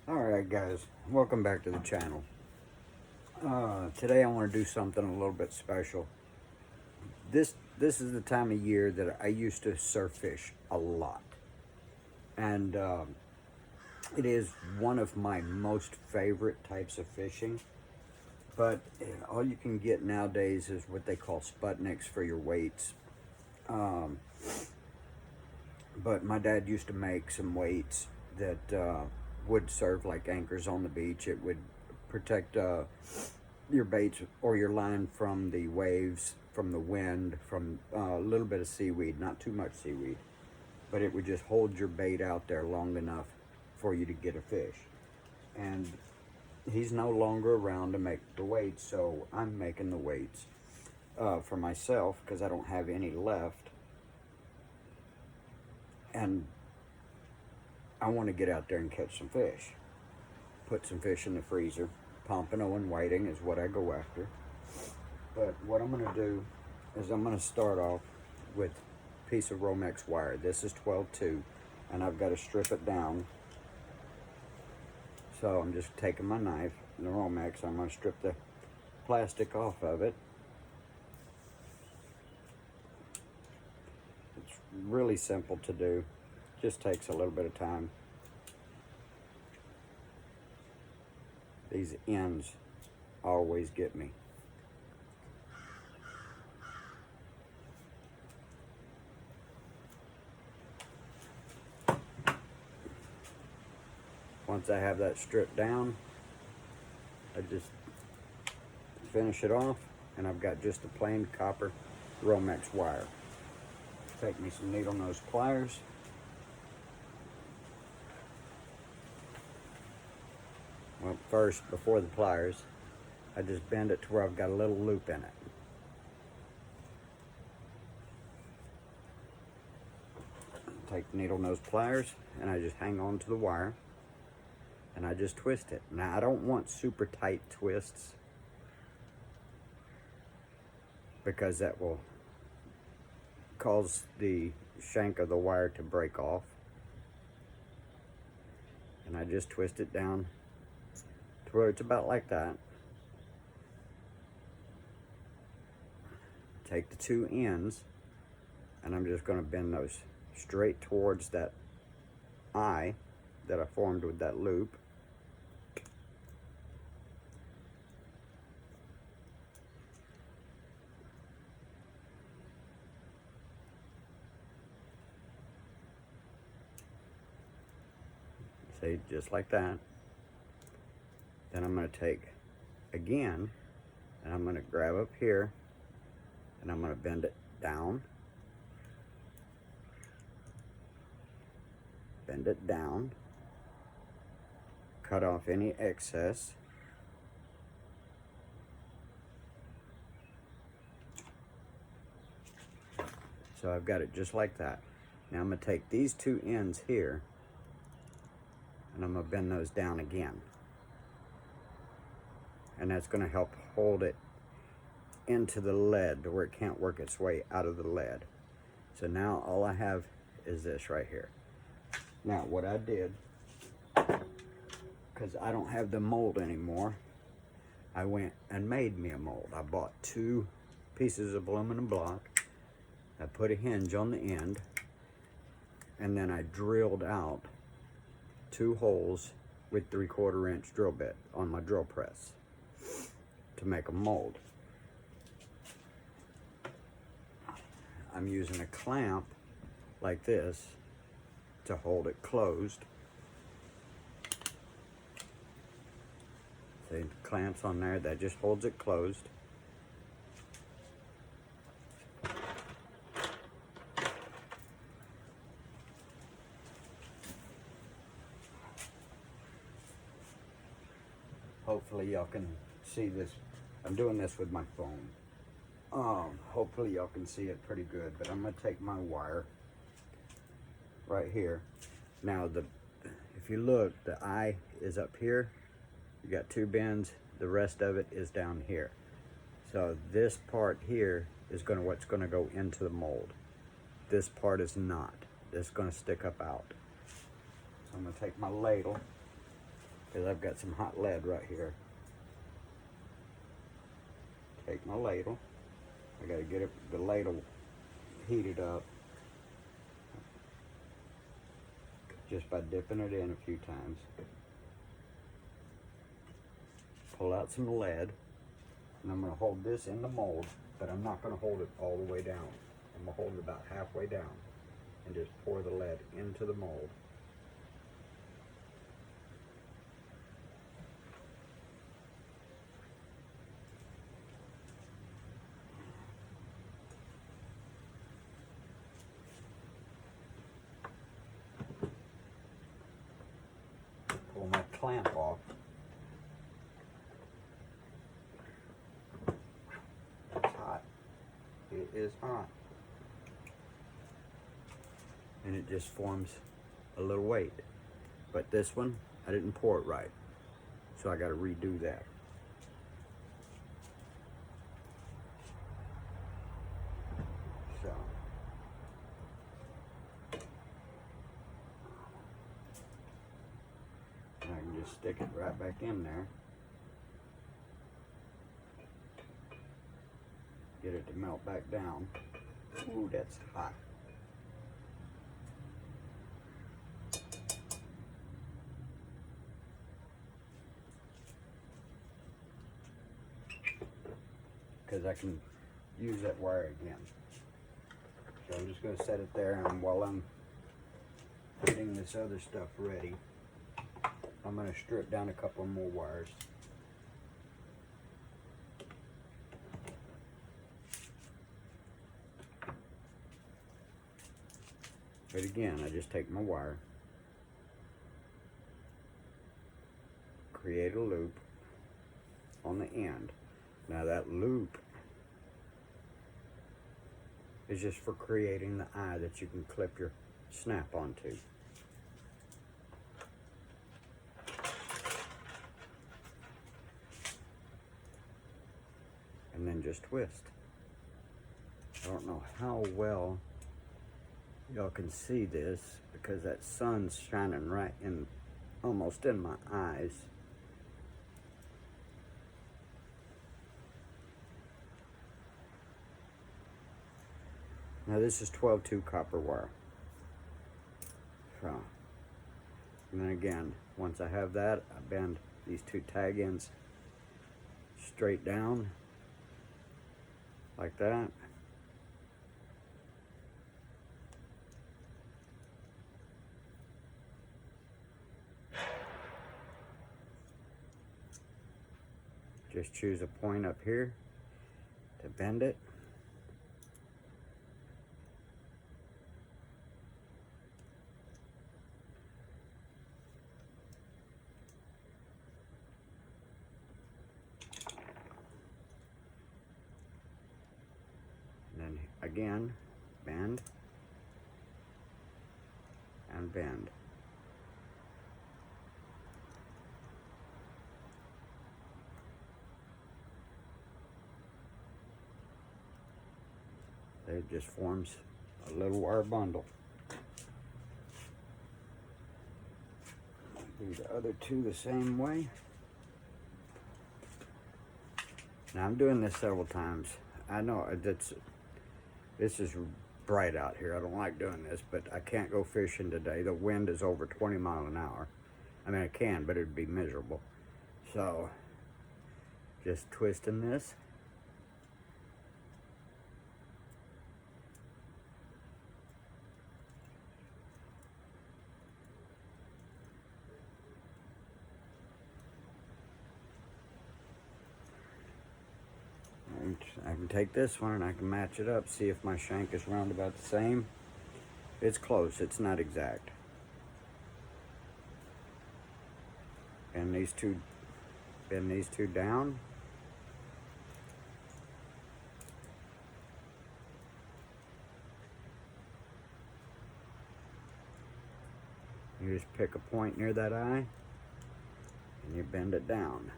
Alright guys, welcome back to the channel. Today I want to do something a little bit special. This is the time of year that I used to surf fish a lot. And it is one of my most favorite types of fishing. But all you can get nowadays is what they call Sputniks for your weights. But my dad used to make some weights that would serve like anchors on the beach. It would protect your baits or your line from the waves, from the wind, from a little bit of seaweed, not too much seaweed. But it would just hold your bait out there long enough for you to get a fish. And he's no longer around to make the weights, so I'm making the weights for myself because I don't have any left. And I want to get out there and catch some fish. Put some fish in the freezer. Pompano and whiting is what I go after. But what I'm going to do is I'm going to start off with a piece of Romex wire. This is 12-2, and I've got to strip it down. So I'm just taking my knife and the Romex. I'm going to strip the plastic off of it. It's really simple to do. Just takes a little bit of time. These ends always get me. Once I have that stripped down, I just finish it off, and I've got just a plain copper Romex wire. Take me some needle nose pliers. Well, first, before the pliers, I just bend it to where I've got a little loop in it. Take the needle nose pliers, and I just hang on to the wire, and I just twist it. Now, I don't want super tight twists because that will cause the shank of the wire to break off. And I just twist it down to where it's about like that. Take the two ends, and I'm just going to bend those straight towards that eye that I formed with that loop. See, just like that. Then I'm going to take again, and I'm going to grab up here, and I'm going to bend it down. Bend it down. Cut off any excess. So I've got it just like that. Now I'm going to take these two ends here, and I'm going to bend those down again. And that's going to help hold it into the lead to where it can't work its way out of the lead. So now all I have is this right here. Now what I did, because I don't have the mold anymore, I went and made me a mold. I bought 2 pieces of aluminum block. I put a hinge on the end, and then I drilled out 2 holes with 3/4 inch drill bit on my drill press to make a mold. I'm using a clamp like this to hold it closed. See, the clamps on there, that just holds it closed. Hopefully y'all can see this. I'm doing this with my phone. Hopefully y'all can see it pretty good, but I'm gonna take my wire right here. Now, if you look, the eye is up here. You got 2 bends. The rest of it is down here. So this part here is what's gonna go into the mold. This part is not. This is gonna stick up out. So I'm gonna take my ladle because I've got some hot lead right here. Take my ladle. I gotta get the ladle heated up just by dipping it in a few times. Pull out some lead, and I'm gonna hold this in the mold, but I'm not gonna hold it all the way down. I'm gonna hold it about halfway down and just pour the lead into the mold. Pull my clamp off. It's hot. It is hot. And it just forms a little weight. But this one, I didn't pour it right. So I gotta redo that. So. And I can just stick it right back in there. Get it to melt back down. Ooh, that's hot. Because I can use that wire again. So I'm just going to set it there, and while I'm getting this other stuff ready, I'm going to strip down a couple more wires. But again, I just take my wire, create a loop on the end. Now that loop is just for creating the eye that you can clip your snap onto. And then just twist. I don't know how well y'all can see this because that sun's shining right in, almost in my eyes. Now this is 12-2 copper wire. So, and then again, once I have that, I bend these two tag ends straight down like that. Just choose a point up here to bend it. And then again, bend and bend. It just forms a little wire bundle. Do the other two the same way. Now I'm doing this several times. I know this is bright out here. I don't like doing this, but I can't go fishing today. The wind is over 20 miles an hour. I mean, I can, but it'd be miserable. So, just twisting this. I can take this one and I can match it up, see if my shank is round about the same. It's close, it's not exact. Bend these two down. You just pick a point near that eye and you bend it down.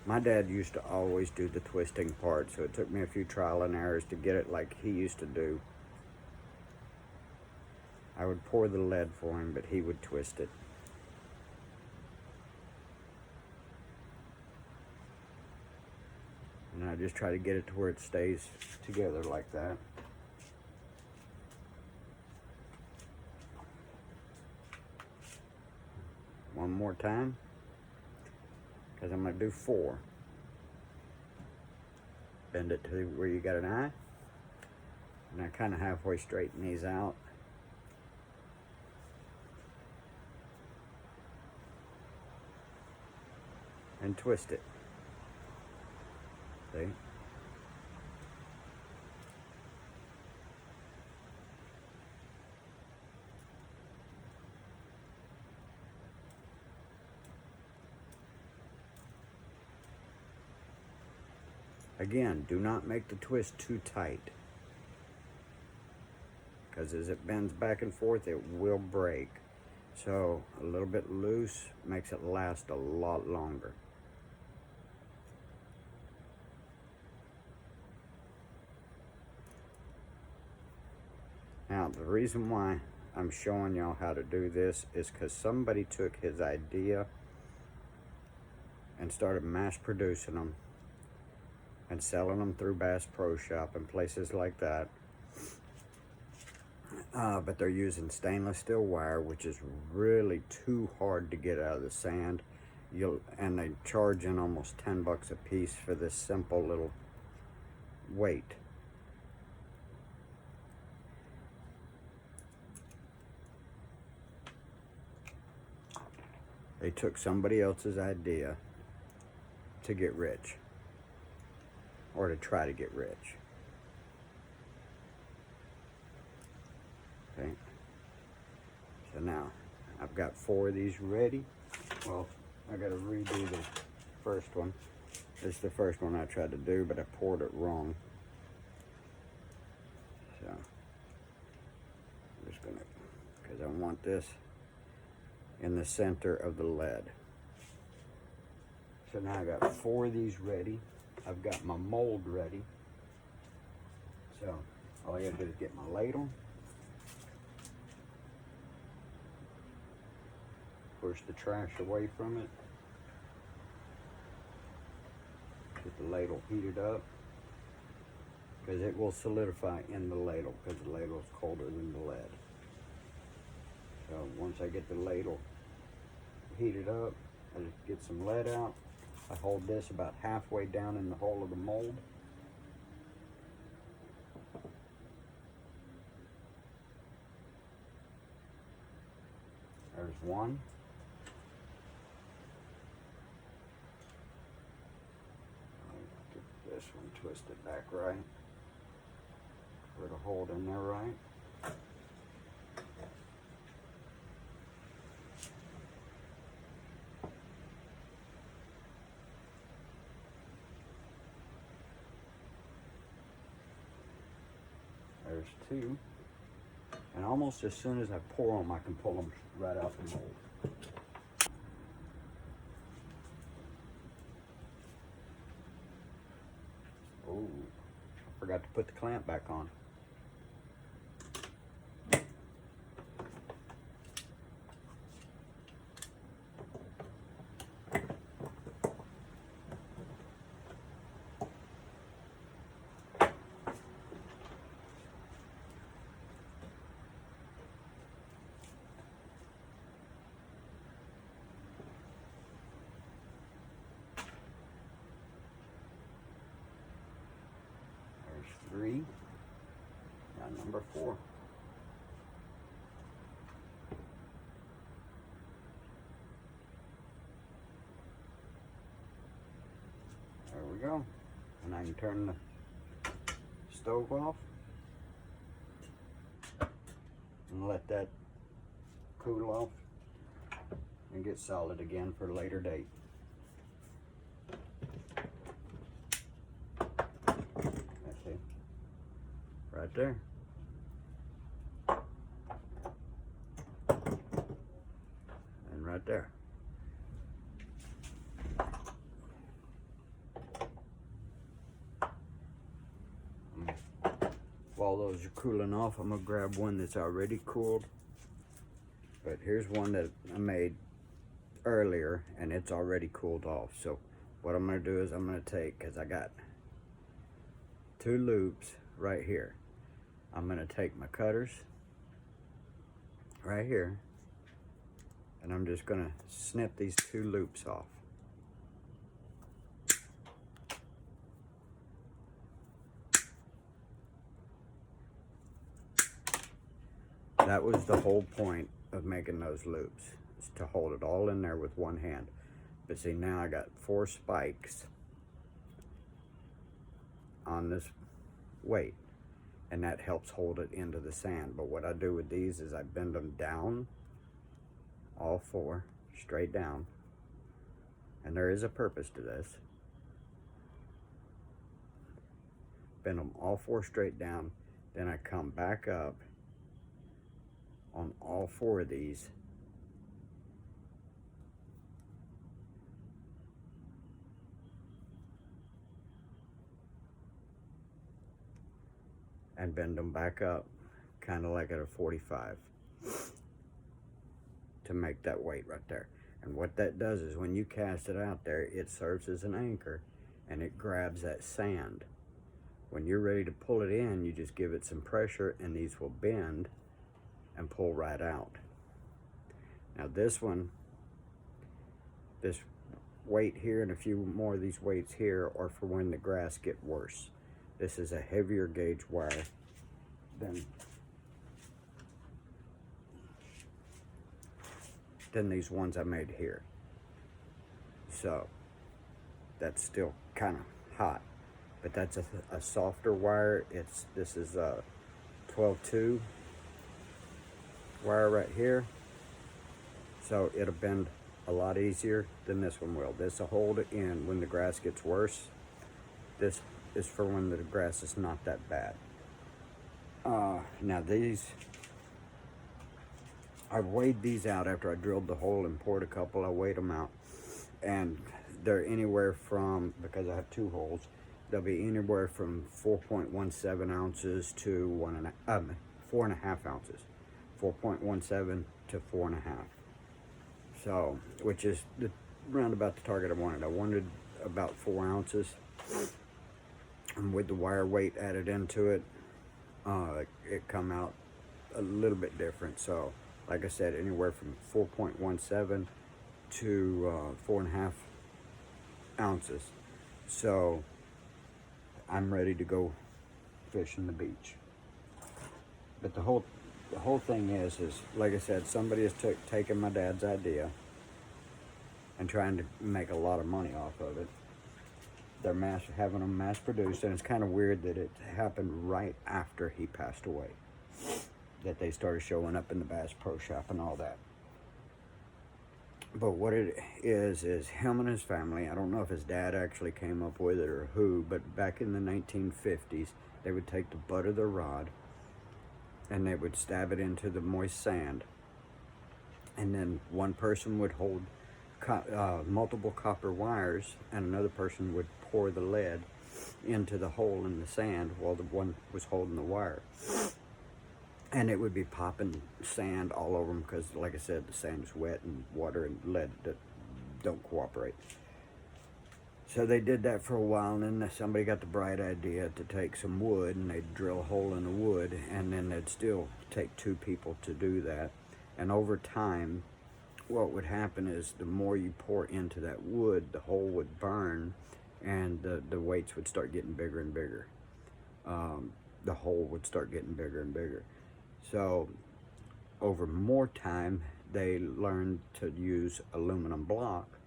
My dad used to always do the twisting part, so it took me a few trial and errors to get it like he used to do. I would pour the lead for him, but he would twist it. And I just try to get it to where it stays together like that. One more time, because I'm going to do 4. Bend it to where you got an eye. And I kind of halfway straighten these out. And twist it. See? Again, do not make the twist too tight, because as it bends back and forth, it will break. So a little bit loose makes it last a lot longer. Now, the reason why I'm showing y'all how to do this is because somebody took his idea and started mass producing them and selling them through Bass Pro Shop and places like that. But they're using stainless steel wire, which is really too hard to get out of the sand. And they're charging almost 10 bucks a piece for this simple little weight. They took somebody else's idea to get rich, or to try to get rich. Okay. So now I've got 4 of these ready. Well, I got to redo the first one. This is the first one I tried to do, but I poured it wrong. So I'm just gonna, because I want this in the center of the lead. So now I got 4 of these ready. I've got my mold ready. So all I gotta do is get my ladle, push the trash away from it, get the ladle heated up, because it will solidify in the ladle, because the ladle is colder than the lead. So once I get the ladle heated up, I just get some lead out. I hold this about halfway down in the hole of the mold. There's one. I'll get this one twisted back right. Put a hold in there right. There's 2. And almost as soon as I pour them, I can pull them right out the mold. Oh, I forgot to put the clamp back on. There's 3. Now number 4. There we go. And I can turn the stove off and let that cool off and get solid again for a later date. That's it. Right there. And right there. While those are cooling off, I'm gonna grab one that's already cooled But here's one that I made earlier, and it's already cooled off. So what I'm going to do is I'm going to take, because I got 2 loops right here, I'm going to take my cutters right here, and I'm just going to snip these 2 loops off. That was the whole point of making those loops, is to hold it all in there with one hand. But see, now I got 4 spikes on this weight, and that helps hold it into the sand. But what I do with these is I bend them down, all 4, straight down. And there is a purpose to this. Bend them all 4 straight down, then I come back up on all 4 of these, and bend them back up, kind of like at a 45, to make that weight right there. And what that does is when you cast it out there, it serves as an anchor, and it grabs that sand. When you're ready to pull it in, you just give it some pressure, and these will bend and pull right out. Now this one, this weight here and a few more of these weights here are for when the grass get worse. This is a heavier gauge wire than these ones I made here. So that's still kind of hot, but that's a softer wire. This is a 12-2 wire right here, so it'll bend a lot easier than this one will. This will hold it in when the grass gets worse. This is for when the grass is not that bad. Now these, I weighed these out after I drilled the hole and poured a couple. I weighed them out, and they're anywhere from, because I have 2 holes, they'll be anywhere from 4.17 ounces to 4.5 ounces. 4.17 to 4.5. So, which is round about the target I wanted. I wanted about 4 ounces. And with the wire weight added into it, it come out a little bit different. So, like I said, anywhere from 4.17 to 4.5 ounces. So, I'm ready to go fishing the beach. But the whole thing is like I said, somebody has taken my dad's idea and trying to make a lot of money off of it. They're having them mass produced, and it's kind of weird that it happened right after he passed away, that they started showing up in the Bass Pro Shop and all that. But what it is him and his family, I don't know if his dad actually came up with it or who, but back in the 1950s, they would take the butt of their rod and they would stab it into the moist sand, and then one person would hold multiple copper wires, and another person would pour the lead into the hole in the sand while the one was holding the wire. And it would be popping sand all over them because, like I said, the sand is wet and water and lead that don't cooperate. So they did that for a while, and then somebody got the bright idea to take some wood, and they'd drill a hole in the wood, and then they'd still take 2 people to do that. And over time, what would happen is the more you pour into that wood, the hole would burn, and the weights would start getting bigger and bigger. The hole would start getting bigger and bigger. So over more time, they learned to use aluminum block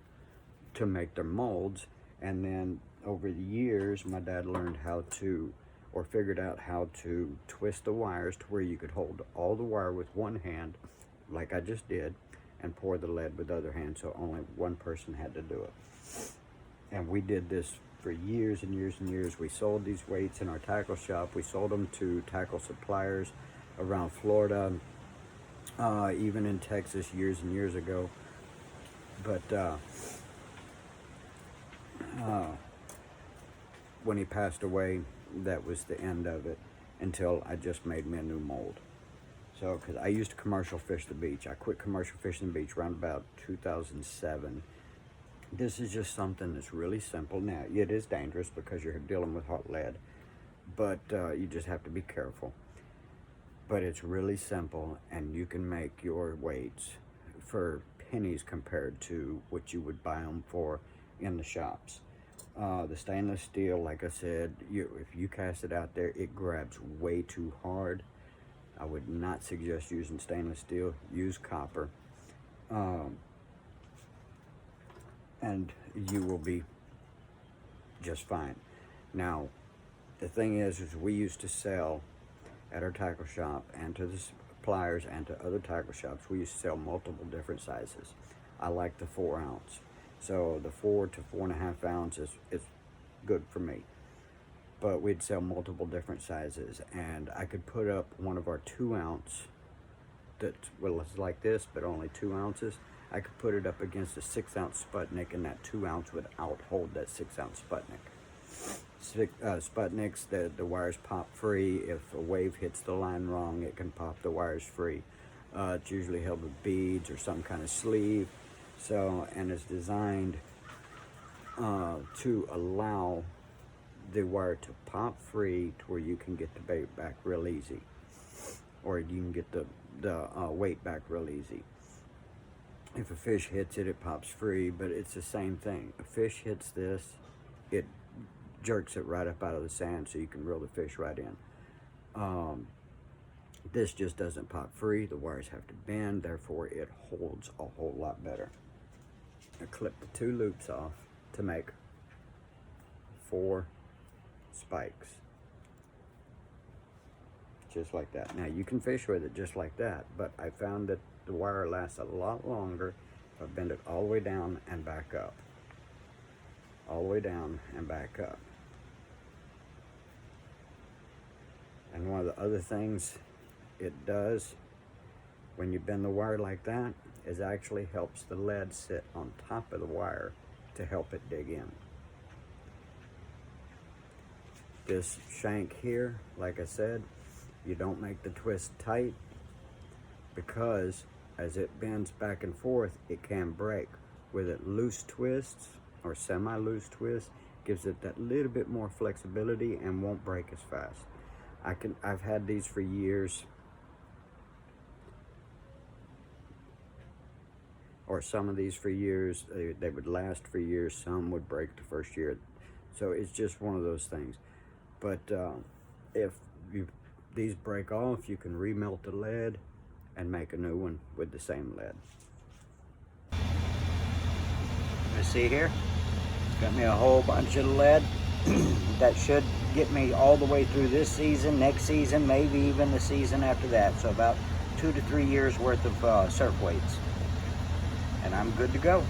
to make their molds. And then over the years, my dad learned how to, or figured out how to twist the wires to where you could hold all the wire with one hand, like I just did, and pour the lead with the other hand, so only one person had to do it. And we did this for years and years and years. We sold these weights in our tackle shop. We sold them to tackle suppliers around Florida, even in Texas years and years ago. But when he passed away, that was the end of it, until I just made me a new mold. So, because I used to commercial fish the beach. I quit commercial fishing the beach around about 2007. This is just something that's really simple. Now, it is dangerous because you're dealing with hot lead, but you just have to be careful. But it's really simple, and you can make your weights for pennies compared to what you would buy them for in the shops. The stainless steel, like I said, if you cast it out there, it grabs way too hard. I would not suggest using stainless steel. Use copper. And you will be just fine. Now, the thing is we used to sell at our tackle shop and to the suppliers and to other tackle shops, we used to sell multiple different sizes. I like the 4 ounce. So the 4 to 4.5 ounces is good for me. But we'd sell multiple different sizes, and I could put up one of our 2 ounce that, well, it's like this, but only 2 ounces. I could put it up against a 6 ounce Sputnik, and that 2 ounce would outhold that 6 ounce Sputnik. Sputniks, the wires pop free. If a wave hits the line wrong, it can pop the wires free. It's usually held with beads or some kind of sleeve. So, and it's designed to allow the wire to pop free to where you can get the bait back real easy, or you can get the weight back real easy. If a fish hits it, it pops free, but it's the same thing. A fish hits this, it jerks it right up out of the sand so you can reel the fish right in. This just doesn't pop free. The wires have to bend, therefore it holds a whole lot better. I clip the 2 loops off to make 4 spikes. Just like that. Now you can fish with it just like that, but I found that the wire lasts a lot longer if I bend it all the way down and back up. All the way down and back up. And one of the other things it does when you bend the wire like that is actually helps the lead sit on top of the wire to help it dig in. This shank here, like I said, you don't make the twist tight because as it bends back and forth, it can break. With it loose twists or semi-loose twists, gives it that little bit more flexibility and won't break as fast. I've had these for years, or some of these for years. They would last for years. Some would break the first year. So it's just one of those things. But if these break off, you can remelt the lead and make a new one with the same lead. You see here? Got me a whole bunch of lead. That should get me all the way through this season, next season, maybe even the season after that. So about 2 to 3 years worth of surf weights. And I'm good to go.